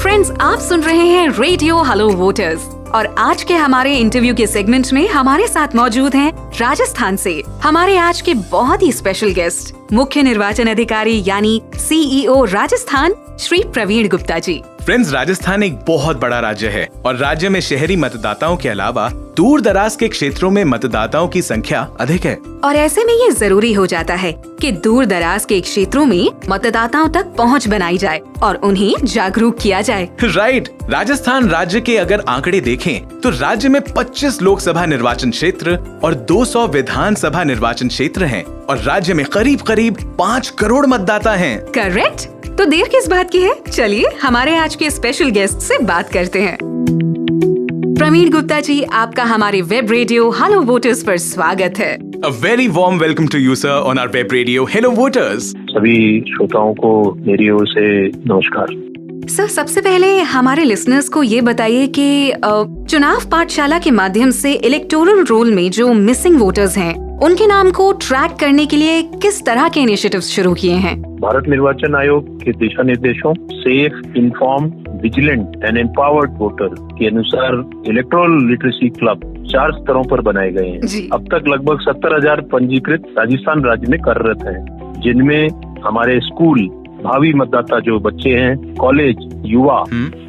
Friends, आप सुन रहे हैं रेडियो हेलो वोटर्स और आज के हमारे इंटरव्यू के सेगमेंट में हमारे साथ मौजूद हैं राजस्थान से हमारे आज के बहुत ही स्पेशल गेस्ट, मुख्य निर्वाचन अधिकारी यानी CEO राजस्थान, श्री प्रवीण गुप्ता जी। फ्रेंड्स, राजस्थान एक बहुत बड़ा राज्य है और राज्य में शहरी मतदाताओं के अलावा दूर दराज के क्षेत्रों में मतदाताओं की संख्या अधिक है। और ऐसे में ये जरूरी हो जाता है कि दूर दराज के क्षेत्रों में मतदाताओं तक पहुंच बनाई जाए और उन्हें जागरूक किया जाए। राइट। राजस्थान राज्य के अगर आंकड़े देखें तो राज्य में 25 लोकसभा निर्वाचन क्षेत्र और 200 विधानसभा निर्वाचन क्षेत्र हैं और राज्य में करीब 5 करोड़ मतदाता हैं। करेक्ट। तो देर किस बात की है, चलिए हमारे आज के स्पेशल गेस्ट से बात करते हैं। प्रवीण गुप्ता जी, आपका हमारे वेब रेडियो हेलो वोटर्स पर स्वागत है। A very warm welcome to you, sir, on our web radio Hello Voters. सभी श्रोताओं को मेरी ओर से नमस्कार। सर, सबसे पहले हमारे लिसनर्स को ये बताइए कि चुनाव पाठशाला के माध्यम से इलेक्टोरल रोल में जो मिसिंग वोटर्स हैं, उनके नाम को ट्रैक करने के लिए किस तरह के इनिशिएटिव्स शुरू किए हैं? भारत निर्वाचन आयोग के दिशा निर्देशों safe, inform, vigilant and empowered voter के अनुसार इलेक्टोरल लिटरेसी क्लब 4 स्तरों पर बनाए गए हैं। अब तक लगभग 70,000 पंजीकृत राजस्थान राज्य में कार्यरत हैं, जिनमें हमारे स्कूल, भावी मतदाता जो बच्चे हैं, कॉलेज, युवा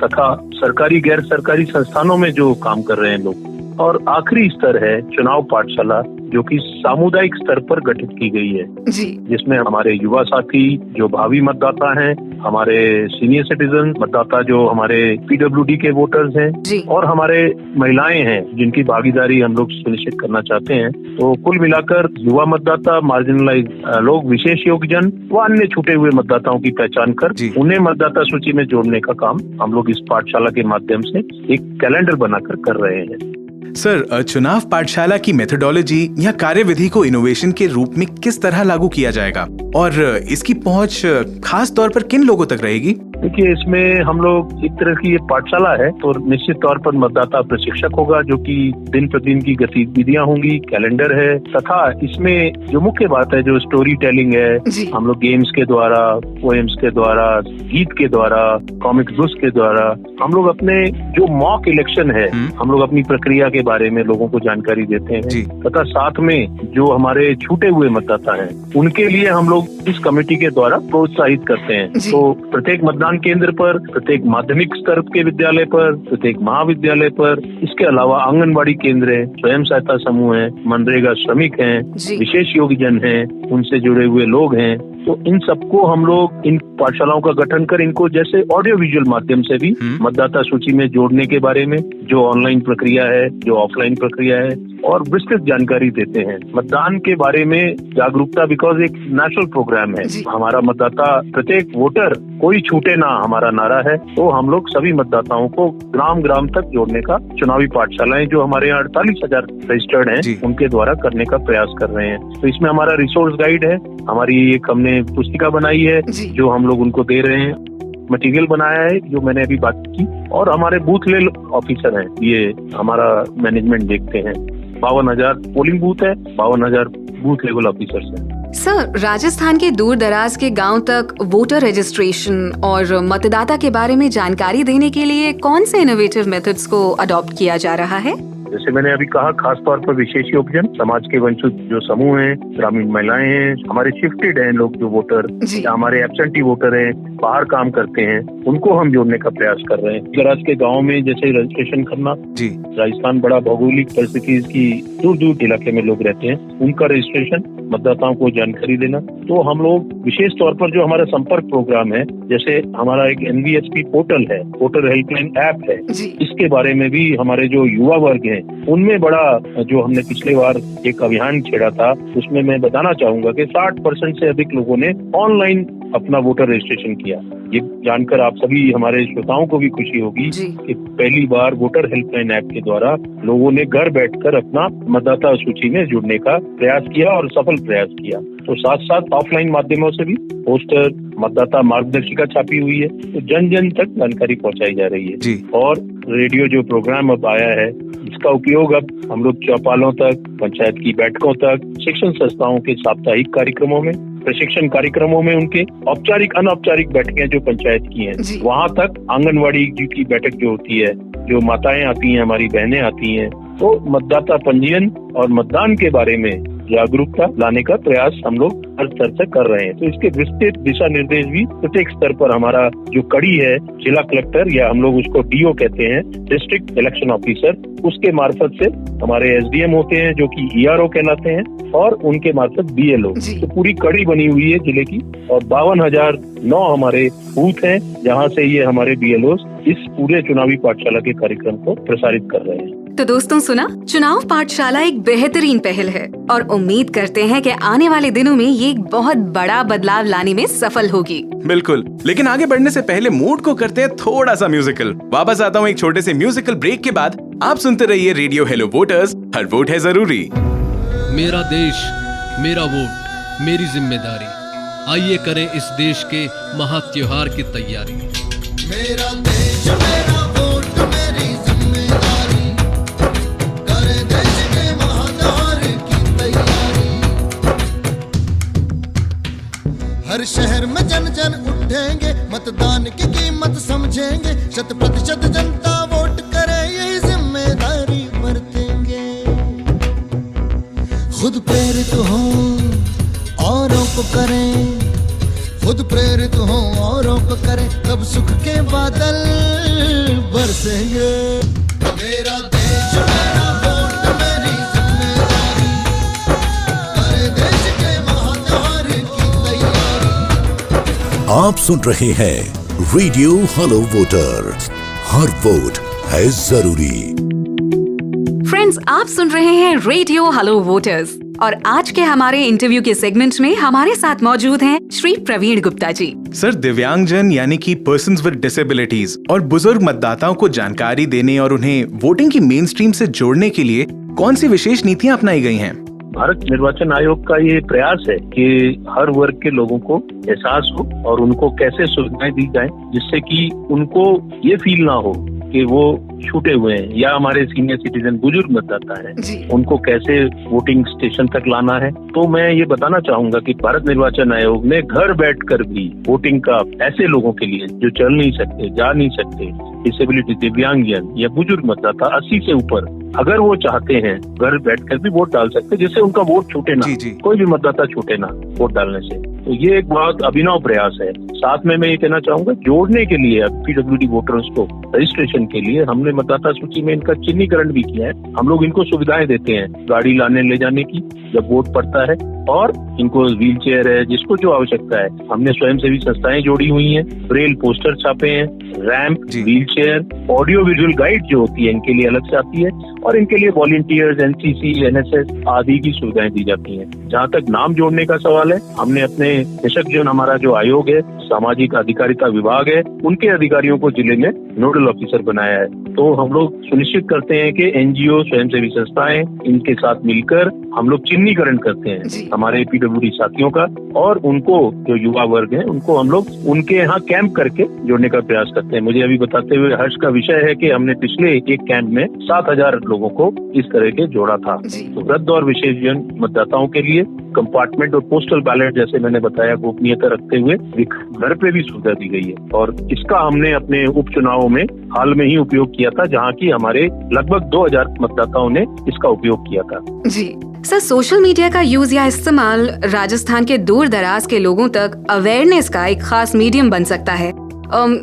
तथा सरकारी गैर सरकारी संस्थानों में जो काम कर रहे हैं लोग, और आखिरी स्तर है चुनाव पाठशाला जो कि सामुदायिक स्तर पर गठित की गई है जी, जिसमें हमारे युवा साथी जो भावी मतदाता हैं, हमारे सीनियर सिटीजन मतदाता जो हमारे PWD के वोटर्स हैं और हमारे महिलाएं हैं जिनकी भागीदारी हम लोग सुनिश्चित करना चाहते हैं। तो कुल मिलाकर युवा मतदाता, मार्जिनलाइज लोग, विशेष योग्यजन व अन्य छूटे हुए मतदाताओं की पहचान कर उन्हें मतदाता सूची में जोड़ने का काम हम लोग इस पाठशाला के माध्यम से एक कैलेंडर बनाकर कर रहे हैं। सर, चुनाव पाठशाला की मेथोडोलॉजी या कार्यविधि को इनोवेशन के रूप में किस तरह लागू किया जाएगा और इसकी पहुंच खास तौर पर किन लोगों तक रहेगी? देखिए, इसमें हम लोग एक तरह की ये पाठशाला है तो निश्चित तौर पर मतदाता प्रशिक्षक होगा जो कि दिन प्रतिदिन की गतिविधियां होंगी, कैलेंडर है तथा इसमें जो मुख्य बात है जो स्टोरी टेलिंग है, हम लोग गेम्स के द्वारा, पोएम्स के द्वारा, गीत के द्वारा, कॉमिक बुक्स के द्वारा हम लोग अपने जो मॉक इलेक्शन है हम लोग अपनी प्रक्रिया के बारे में लोगों को जानकारी देते हैं तथा साथ में जो हमारे छूटे हुए मतदाता हैं उनके लिए हम लोग इस कमेटी के द्वारा प्रोत्साहित करते हैं। तो प्रत्येक मतदान केंद्र पर, प्रत्येक माध्यमिक स्तर के विद्यालय पर, प्रत्येक महाविद्यालय पर, इसके अलावा आंगनबाड़ी केंद्र है, स्वयं सहायता समूह है, मनरेगा श्रमिक हैं, विशेष योग्यजन हैं, उनसे जुड़े हुए लोग हैं, तो इन सबको हम लोग इन पाठशालाओं का गठन कर इनको जैसे ऑडियो विजुअल माध्यम से भी मतदाता सूची में जोड़ने के बारे में जो ऑनलाइन प्रक्रिया है, जो ऑफलाइन प्रक्रिया है और विस्तृत जानकारी देते हैं। मतदान के बारे में जागरूकता बिकॉज एक नेशनल प्रोग्राम है, हमारा मतदाता, प्रत्येक वोटर कोई छूटे ना हमारा नारा है। तो हम लोग सभी मतदाताओं को ग्राम ग्राम तक जोड़ने का चुनावी पाठशालाएं जो हमारे यहाँ 48,000 रजिस्टर्ड हैं उनके द्वारा करने का प्रयास कर रहे हैं। तो इसमें हमारा रिसोर्स गाइड है, हमारी एक हमने पुस्तिका बनाई है जो हम लोग उनको दे रहे हैं, मटेरियल बनाया है जो मैंने अभी बात की, और हमारे बूथ लेवल ऑफिसर हैं, ये हमारा मैनेजमेंट देखते हैं। 52,000 पोलिंग बूथ है, 52,000 बूथ लेवल ऑफिसर्स हैं। सर, राजस्थान के दूर दराज के गांव तक वोटर रजिस्ट्रेशन और मतदाता के बारे में जानकारी देने के लिए कौन से इनोवेटिव मेथड्स को अडॉप्ट किया जा रहा है? जैसे मैंने अभी कहा, खास तौर पर विशेष योग्यजन, समाज के वंचित जो समूह हैं, ग्रामीण महिलाएं हैं, हमारे शिफ्टेड हैं लोग जो वोटर, या हमारे एब्सेंटी वोटर हैं, बाहर काम करते हैं, उनको हम जोड़ने का प्रयास कर रहे हैं। दराज के गाँव में जैसे रजिस्ट्रेशन करना, राजस्थान बड़ा भौगोलिक परिस्थिति की दूर दूर इलाके में लोग रहते हैं, उनका रजिस्ट्रेशन, मतदाताओं को जानकारी देना। तो हम लोग विशेष तौर पर जो हमारा संपर्क प्रोग्राम है, जैसे हमारा एक NVSP पोर्टल है, वोटर हेल्पलाइन ऐप है, इसके बारे में भी हमारे जो युवा वर्ग है उनमें बड़ा जो हमने पिछले बार एक अभियान छेड़ा था, उसमें मैं बताना चाहूंगा कि 60% से अधिक लोगों ने ऑनलाइन अपना वोटर रजिस्ट्रेशन किया। ये जानकर आप सभी हमारे श्रोताओं को भी खुशी होगी कि पहली बार वोटर हेल्पलाइन ऐप के द्वारा लोगों ने घर बैठकर अपना मतदाता सूची में जुड़ने का प्रयास किया और सफल प्रयास किया। तो साथ साथ ऑफलाइन माध्यमों से भी पोस्टर, मतदाता मार्गदर्शिका छापी हुई है, तो जन जन तक जानकारी पहुंचाई जा रही है। और रेडियो जो प्रोग्राम अब आया है, इसका उपयोग अब हम लोग चौपालों तक, पंचायत की बैठकों तक, शिक्षण संस्थाओं के साप्ताहिक कार्यक्रमों में प्रशिक्षण कार्यक्रमों में उनके औपचारिक अनौपचारिक बैठकें जो पंचायत की हैं, वहाँ तक आंगनवाड़ी की बैठक जो होती है, जो माताएं आती हैं, हमारी बहनें आती हैं, तो मतदाता पंजीयन और मतदान के बारे में जागरूकता लाने का प्रयास हम लोग हर स्तर से कर रहे हैं। तो इसके विस्तृत दिशा निर्देश भी प्रत्येक स्तर पर हमारा जो कड़ी है, जिला कलेक्टर या हम लोग उसको डीओ कहते हैं, डिस्ट्रिक्ट इलेक्शन ऑफिसर, उसके मार्फत से हमारे एसडीएम होते हैं जो कि ईआरओ कहलाते हैं, और उनके मार्फत बीएलओ। तो पूरी कड़ी बनी हुई है जिले की, और 52,009 हमारे बूथ हैं जहाँ से ये हमारे बीएलओ इस पूरे चुनावी पाठशाला के कार्यक्रम को प्रसारित कर रहे हैं। तो दोस्तों सुना, चुनाव पाठशाला एक बेहतरीन पहल है और उम्मीद करते हैं कि आने वाले दिनों में ये एक बहुत बड़ा बदलाव लाने में सफल होगी। बिल्कुल, लेकिन आगे बढ़ने से पहले मूड को करते हैं थोड़ा सा म्यूजिकल। वापस आता हूँ एक छोटे से म्यूजिकल ब्रेक के बाद। आप सुनते रहिए रेडियो हेलो वोटर्स, हर वोट है जरूरी। मेरा देश, मेरा वोट, मेरी जिम्मेदारी। आइए करें इस देश के महा त्योहार की तैयारी। मेरा देश, मेरा वोट, मेरी जिम्मेदारी, करे देश के महा त्योहार की तैयारी। हर शहर में जन जन उठेंगे, मतदान की कीमत समझेंगे, 100% जनता वोट करे, यही जिम्मेदारी बरतेंगे। खुद प्रेरित हो औरों को करें, खुद प्रेरित हो औरों को करें, तब सुख के बादल बरसेंगे। मेरा देश, मेरा वोट, मेरी जिम्मेदारी, करे देश के महा त्योहार की तैयारी। आप सुन रहे हैं रेडियो हेलो वोटर, हर वोट है जरूरी। फ्रेंड्स, आप सुन रहे हैं रेडियो हेलो वोटर्स और आज के हमारे इंटरव्यू के सेगमेंट में हमारे साथ मौजूद हैं श्री प्रवीण गुप्ता जी। सर, दिव्यांगजन यानी कि पर्सन्स विद डिसेबिलिटीज और बुजुर्ग मतदाताओं को जानकारी देने और उन्हें वोटिंग की मेन स्ट्रीम से जोड़ने के लिए कौन सी विशेष नीतियां अपनाई गई हैं? भारत निर्वाचन आयोग का ये प्रयास है कि हर वर्ग के लोगों को एहसास हो और उनको कैसे सुविधाएं दी जाएं, जिससे कि उनको ये फील ना हो कि वो छूटे हुए हैं, या हमारे सीनियर सिटीजन बुजुर्ग मतदाता हैं, उनको कैसे वोटिंग स्टेशन तक लाना है। तो मैं ये बताना चाहूंगा कि भारत निर्वाचन आयोग ने घर बैठकर भी वोटिंग का ऐसे लोगों के लिए जो चल नहीं सकते, जा नहीं सकते, डिसेबिलिटी, दिव्यांगजन या बुजुर्ग मतदाता 80 से ऊपर, अगर वो चाहते हैं घर बैठकर भी वोट डाल सकते, जिससे उनका वोट छूटे ना, कोई भी मतदाता छूटे ना वोट डालने से। तो ये एक बहुत अभिनव प्रयास है। साथ में मैं ये कहना चाहूंगा, जोड़ने के लिए पीडब्ल्यूडी वोटर्स को रजिस्ट्रेशन के लिए हमने मतदाता सूची में इनका चिन्हीकरण भी किया है। हम लोग इनको सुविधाएं देते हैं, गाड़ी लाने ले जाने की जब वोट पड़ता है, और इनको व्हील चेयर है, जिसको जो आवश्यकता है। हमने स्वयंसेवी संस्थाएं जोड़ी हुई हैं, ब्रेल पोस्टर छापे हैं, ramp, wheel chair, audio visual guide जो होती है इनके लिए अलग से आती है, और इनके लिए वॉलंटियर्स, एनसीसी, एनएसएस आदि की सुविधाएं दी जाती हैं। जहाँ तक नाम जोड़ने का सवाल है, हमने अपने निःशक्तजन, हमारा जो आयोग है, सामाजिक अधिकारिता विभाग है, उनके अधिकारियों को जिले में नोडल ऑफिसर बनाया है। तो हम लोग सुनिश्चित करते हैं कि एनजीओ, स्वयंसेवी संस्थाएं, इनके साथ मिलकर हम लोग चिन्हीकरण करते हैं हमारे पीडब्ल्यूडी साथियों का, और उनको जो युवा वर्ग है उनको हम लोग उनके यहाँ कैंप करके जोड़ने का प्रयास करते हैं। मुझे अभी बताते हुए हर्ष का विषय है कि हमने पिछले एक कैंप में 7,000 लोगों को इस तरह के जोड़ा था। तो वृद्ध और विशेषजन मतदाताओं के लिए कंपार्टमेंट और पोस्टल बैलेट, जैसे मैंने बताया, गोपनीयता रखते हुए घर पे भी सुविधा दी गई है, और इसका हमने अपने उपचुनावों में हाल में ही उपयोग किया था, जहाँ की हमारे लगभग 2,000 मतदाताओं ने इसका उपयोग किया था। जी सर, सोशल मीडिया का यूज या इस्तेमाल राजस्थान के दूर दराज के लोगों तक अवेयरनेस का एक खास मीडियम बन सकता है।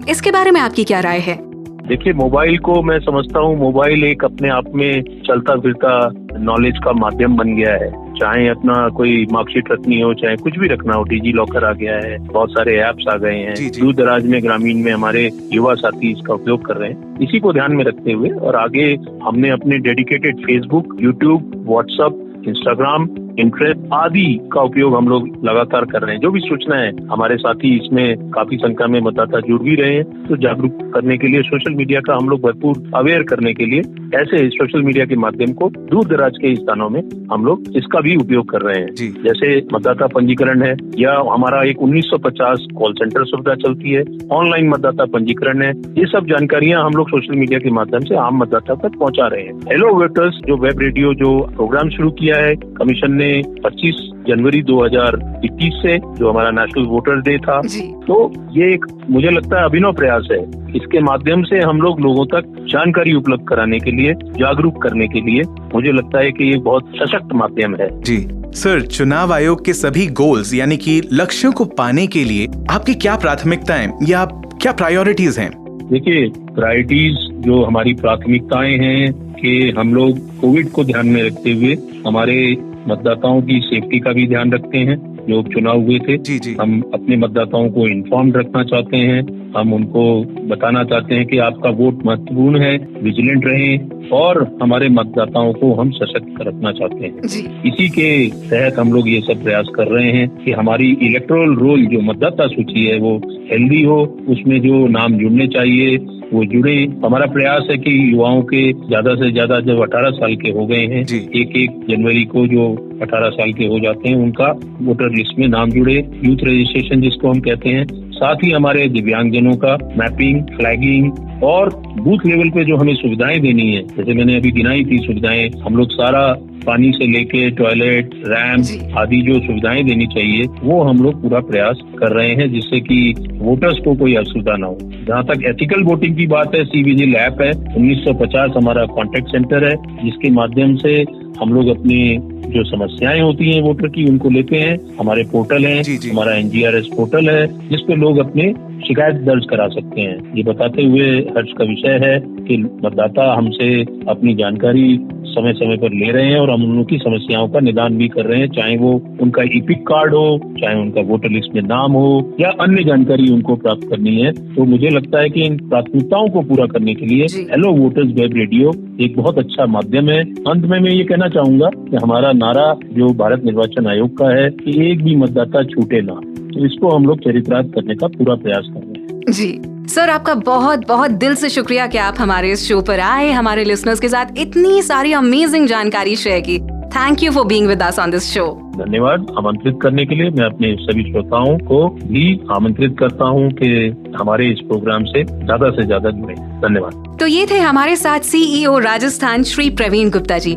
इसके बारे में आपकी क्या राय है? देखिए, मोबाइल को मैं समझता हूँ, मोबाइल एक अपने आप में चलता फिरता नॉलेज का माध्यम बन गया है। चाहे अपना कोई मार्कशीट रखनी हो, चाहे कुछ भी रखना हो, डिजी लॉकर आ गया है, बहुत सारे ऐप्स आ गए हैं। दूर दराज में, ग्रामीण में हमारे युवा साथी इसका उपयोग कर रहे हैं। इसी को ध्यान में रखते हुए और आगे हमने अपने dedicated Facebook, YouTube, WhatsApp, Instagram, interest आदि का उपयोग हम लोग लगातार कर रहे हैं। जो भी सूचनाएं, हमारे साथी इसमें काफी संख्या में मतदाता जुड़ भी रहे हैं, तो जागरूक करने के लिए सोशल मीडिया का हम लोग भरपूर अवेयर करने के लिए ऐसे सोशल मीडिया के माध्यम को दूर दराज के स्थानों में हम लोग इसका भी उपयोग कर रहे हैं। जैसे मतदाता पंजीकरण है, या हमारा एक 1950 कॉल सेंटर सुविधा चलती है, ऑनलाइन मतदाता पंजीकरण है। ये सब जानकारियां हम लोग सोशल मीडिया के माध्यम से आम मतदाता तक पहुंचा रहे हैं। हेलो वोटर्स जो वेब रेडियो जो प्रोग्राम शुरू किया है कमीशन ने, में 25 जनवरी 2021 से जो हमारा नेशनल वोटर्स डे था, जी। तो ये एक मुझे लगता है अभिनव प्रयास है। इसके माध्यम से हम लोग लोगों तक जानकारी उपलब्ध कराने के लिए, जागरूक करने के लिए, मुझे लगता है कि ये बहुत सशक्त माध्यम है। जी सर, चुनाव आयोग के सभी गोल्स यानी कि लक्ष्यों को पाने के लिए आपकी क्या प्राथमिकताएं या क्या प्रायोरिटीज हैं? देखिए, प्रायोरिटीज जो हमारी प्राथमिकताएं हैं कि हम लोग कोविड को ध्यान में रखते हुए हमारे मतदाताओं की सेफ्टी का भी ध्यान रखते हैं। जो चुनाव हुए थे, जी जी। हम अपने मतदाताओं को इन्फॉर्म्ड रखना चाहते हैं। हम उनको बताना चाहते हैं कि आपका वोट महत्वपूर्ण है, विजिलेंट रहें, और हमारे मतदाताओं को हम सशक्त रखना चाहते हैं। जी। इसी के तहत हम लोग ये सब प्रयास कर रहे हैं कि हमारी इलेक्टोरल रोल जो मतदाता सूची है वो हेल्दी हो, उसमें जो नाम जुड़ने चाहिए वो जुड़े। हमारा प्रयास है कि युवाओं के ज्यादा से ज्यादा जब 18 साल के हो गए हैं, जी। 1 जनवरी को जो 18 साल के हो जाते हैं उनका वोटर लिस्ट में नाम जुड़े, यूथ रजिस्ट्रेशन जिसको हम कहते हैं। साथ ही हमारे दिव्यांगजनों का मैपिंग, फ्लैगिंग और बूथ लेवल पे जो हमें सुविधाएं देनी है, जैसे मैंने अभी गिनाई थी सुविधाएं, हम लोग सारा पानी से लेके टॉयलेट, रैंप आदि जो सुविधाएं देनी चाहिए वो हम लोग पूरा प्रयास कर रहे हैं, जिससे कि वोटर्स को कोई असुविधा ना हो। जहाँ तक एथिकल वोटिंग की बात है, CVGIL ऐप है, 1950 हमारा कॉन्टेक्ट सेंटर है, जिसके माध्यम से हम लोग अपनी जो समस्याएं होती हैं वोटर की उनको लेते हैं। हमारे पोर्टल है, हमारा NGRS पोर्टल है, जिसपे लोग अपने शिकायत दर्ज करा सकते हैं। ये बताते हुए हर्ष का विषय है कि मतदाता हमसे अपनी जानकारी समय समय पर ले रहे हैं और हम उनकी समस्याओं का निदान भी कर रहे हैं, चाहे वो उनका EPIC कार्ड हो, चाहे उनका वोटर लिस्ट में नाम हो या अन्य जानकारी उनको प्राप्त करनी है। तो मुझे लगता है कि इन प्राथमिकताओं को पूरा करने के लिए हेलो वोटर्स वेब रेडियो एक बहुत अच्छा माध्यम है। अंत में मैं ये कहना चाहूंगा कि हमारा नारा जो भारत निर्वाचन आयोग का है कि एक भी मतदाता छूटे ना, तो इसको हम लोग चरितार्थ करने का पूरा प्रयास कर रहे हैं। जी सर, आपका बहुत बहुत दिल से शुक्रिया कि आप हमारे इस शो पर आए, हमारे लिसनर्स के साथ इतनी सारी अमेजिंग जानकारी शेयर की। Thank you for being with us on this show. धन्यवाद आमंत्रित करने के लिए। मैं अपने सभी श्रोताओं को भी आमंत्रित करता हूं कि हमारे इस प्रोग्राम से ज्यादा जुड़े। धन्यवाद। तो ये थे हमारे साथ CEO राजस्थान श्री प्रवीण गुप्ता जी।